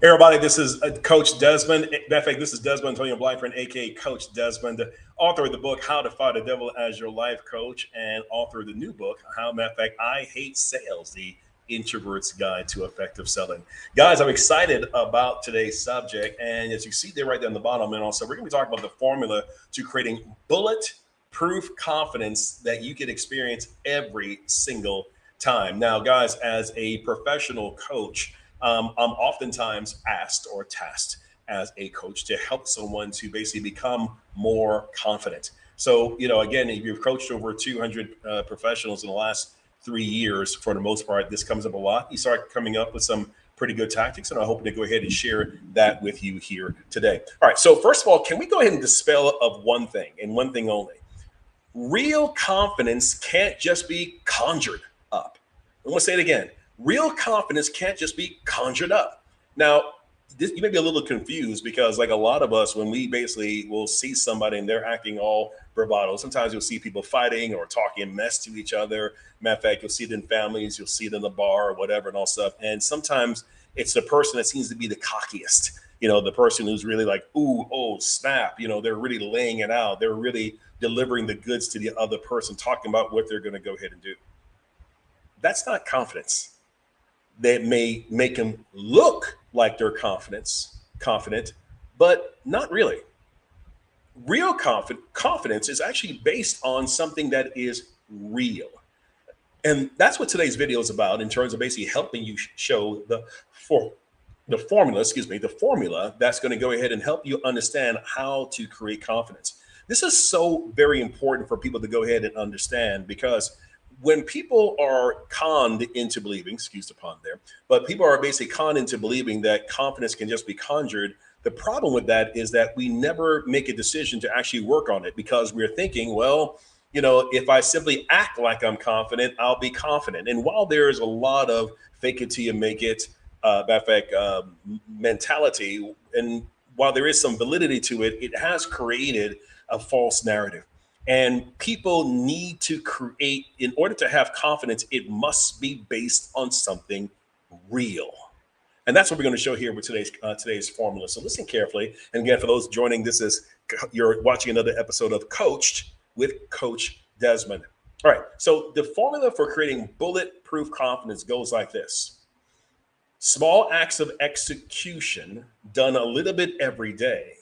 Everybody, this is Coach Desmond. Matter of fact, this is Desmond Antonio Blyford, aka Coach Desmond, author of the book "How to Fight the Devil as Your Life Coach," and author of the new book, "How Matter of fact I Hate Sales: The Introvert's Guide to Effective Selling." Guys, I'm excited about today's subject, and as you see there right there on the bottom, and also we're going to be talking about the formula to creating bullet-proof confidence that you can experience every single time. Now, guys, as a professional coach, I'm oftentimes asked or tasked as a coach to help someone to basically become more confident. So, again, if you've coached over 200 professionals in the last 3 years, for the most part, this comes up a lot. You start coming up with some pretty good tactics, and I'm hoping to go ahead and share that with you here today. All right. So, first of all, can we go ahead and dispel of one thing and one thing only? Real confidence can't just be conjured up. I'm going to say it again. Real confidence can't just be conjured up. Now, you may be a little confused because, like a lot of us, when we basically will see somebody and they're acting all bravado, sometimes you'll see people fighting or talking mess to each other. Matter of fact, you'll see it in families, you'll see it in the bar or whatever and all stuff. And sometimes it's the person that seems to be the cockiest, the person who's really like, ooh, oh, snap. They're really laying it out. They're really delivering the goods to the other person, talking about what they're going to go ahead and do. That's not confidence. That may make them look like they're confident, but not really. Real confidence is actually based on something that is real. And that's what today's video is about in terms of basically helping you show the formula, the formula that's going to go ahead and help you understand how to create confidence. This is so very important for people to go ahead and understand because when people are conned into believing, excuse the pun there, but people are basically conned into believing that confidence can just be conjured. The problem with that is that we never make a decision to actually work on it because we're thinking, well, if I simply act like I'm confident, I'll be confident. And while there's a lot of fake it till you make it, mentality, and while there is some validity to it, it has created a false narrative. And people need to create, in order to have confidence, it must be based on something real. And that's what we're going to show here with today's formula. So listen carefully. And again, for those joining, you're watching another episode of Coached with Coach Desmond. All right. So the formula for creating bulletproof confidence goes like this. Small acts of execution done a little bit every day,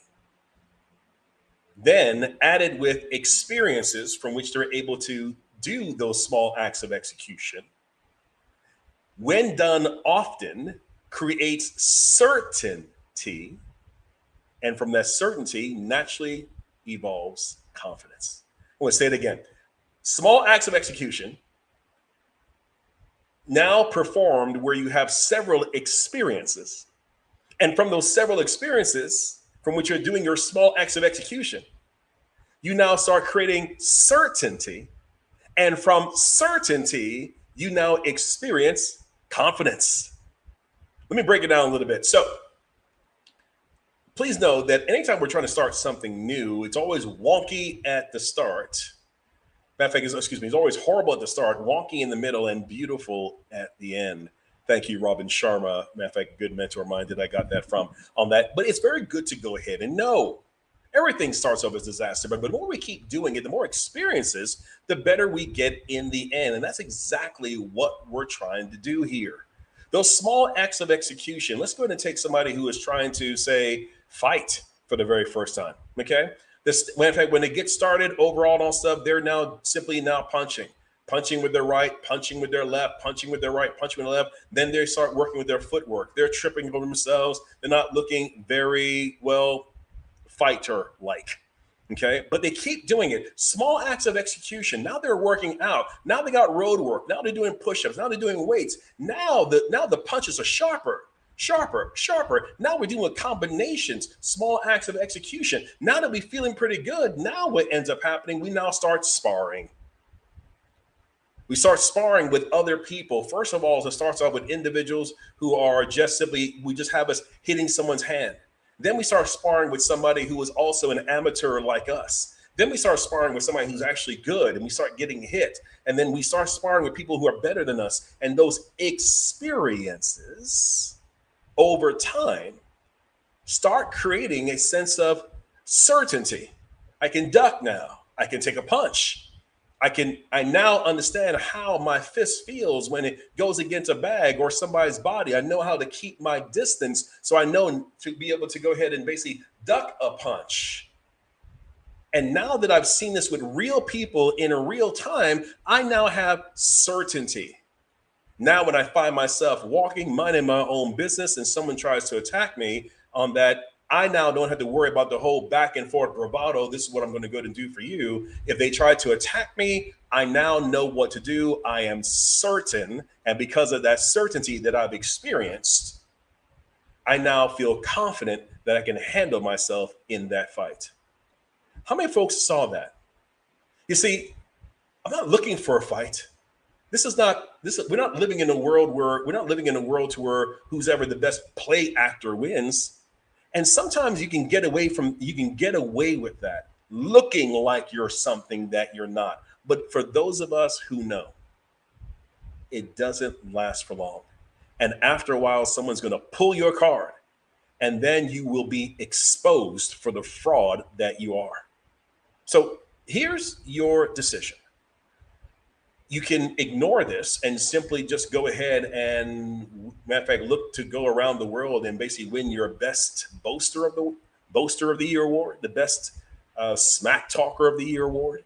then added with experiences from which they're able to do those small acts of execution, when done often, creates certainty, and from that certainty naturally evolves confidence. I want to say it again. Small acts of execution now performed where you have several experiences, and from those several experiences from which you're doing your small acts of execution, you now start creating certainty. And from certainty, you now experience confidence. Let me break it down a little bit. So please know that anytime we're trying to start something new, it's always wonky at the start. Matter of fact, it's always horrible at the start, wonky in the middle, and beautiful at the end. Thank you, Robin Sharma. Matter of fact, good mentor of mine that I got that from on that. But it's very good to go ahead and know everything starts off as disaster. But the more we keep doing it, the more experiences, the better we get in the end. And that's exactly what we're trying to do here. Those small acts of execution. Let's go ahead and take somebody who is trying to, say, fight for the very first time. Okay. In fact, when they get started overall and all stuff, they're now simply punching with their right, punching with their left, punching with their right, punching with their left. Then they start working with their footwork. They're tripping over themselves. They're not looking very well fighter-like. Okay, but they keep doing it. Small acts of execution. Now they're working out. Now they got road work. Now they're doing push-ups. Now they're doing weights. Now the punches are sharper. Now we're doing combinations, small acts of execution. Now that we're feeling pretty good, now what ends up happening, we now start sparring. We start sparring with other people. First of all, it starts off with individuals who are we just have us hitting someone's hand. Then we start sparring with somebody who is also an amateur like us. Then we start sparring with somebody who's actually good, and we start getting hit. And then we start sparring with people who are better than us. And those experiences over time, start creating a sense of certainty. I can duck now. I can take a punch. I now understand how my fist feels when it goes against a bag or somebody's body. I know how to keep my distance, so I know to be able to go ahead and basically duck a punch. And now that I've seen this with real people in a real time, I now have certainty. Now, when I find myself walking, minding my own business, and someone tries to attack me on that, I now don't have to worry about the whole back and forth bravado. This is what I'm going to go and do for you. If they try to attack me, I now know what to do. I am certain. And because of that certainty that I've experienced, I now feel confident that I can handle myself in that fight. How many folks saw that? You see, I'm not looking for a fight. This is not this. We're not living in a world where to where who's ever the best play actor wins. And sometimes you can get away with that, looking like you're something that you're not. But for those of us who know, it doesn't last for long. And after a while, someone's going to pull your card, and then you will be exposed for the fraud that you are. So here's your decision. You can ignore this and simply just go ahead and, matter of fact, look to go around the world and basically win your best boaster of the year award, the best smack talker of the year award.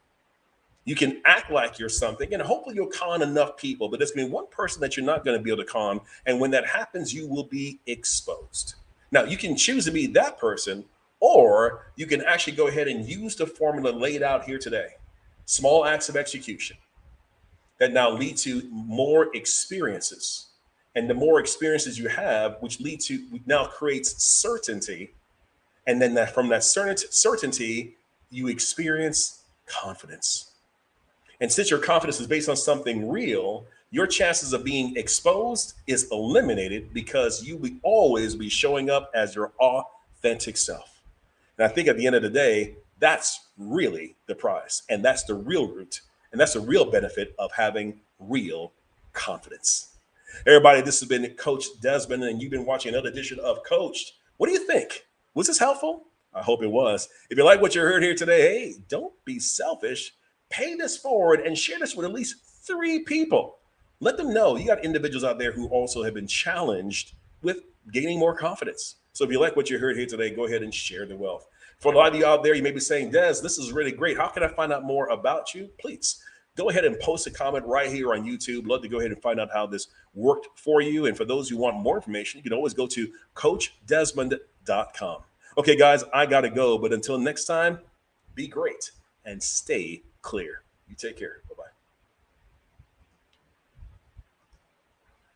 You can act like you're something, and hopefully you'll con enough people. But there's going to be one person that you're not going to be able to con, and when that happens, you will be exposed. Now, you can choose to be that person, or you can actually go ahead and use the formula laid out here today. Small acts of execution that now lead to more experiences. And the more experiences you have, which now creates certainty. And then from that certainty, you experience confidence. And since your confidence is based on something real, your chances of being exposed is eliminated because you will always be showing up as your authentic self. And I think at the end of the day, that's really the prize. And that's the real root. And that's the real benefit of having real confidence. Everybody, this has been Coach Desmond, and you've been watching another edition of Coached. What do you think? Was this helpful? I hope it was. If you like what you heard here today, hey, don't be selfish. Pay this forward and share this with at least 3 people. Let them know you got individuals out there who also have been challenged with gaining more confidence. So if you like what you heard here today, go ahead and share the wealth. For a lot of you out there, you may be saying, Des, this is really great. How can I find out more about you? Please go ahead and post a comment right here on YouTube. Love to go ahead and find out how this worked for you. And for those who want more information, you can always go to CoachDesmond.com. Okay, guys, I got to go. But until next time, be great and stay clear. You take care. Bye-bye.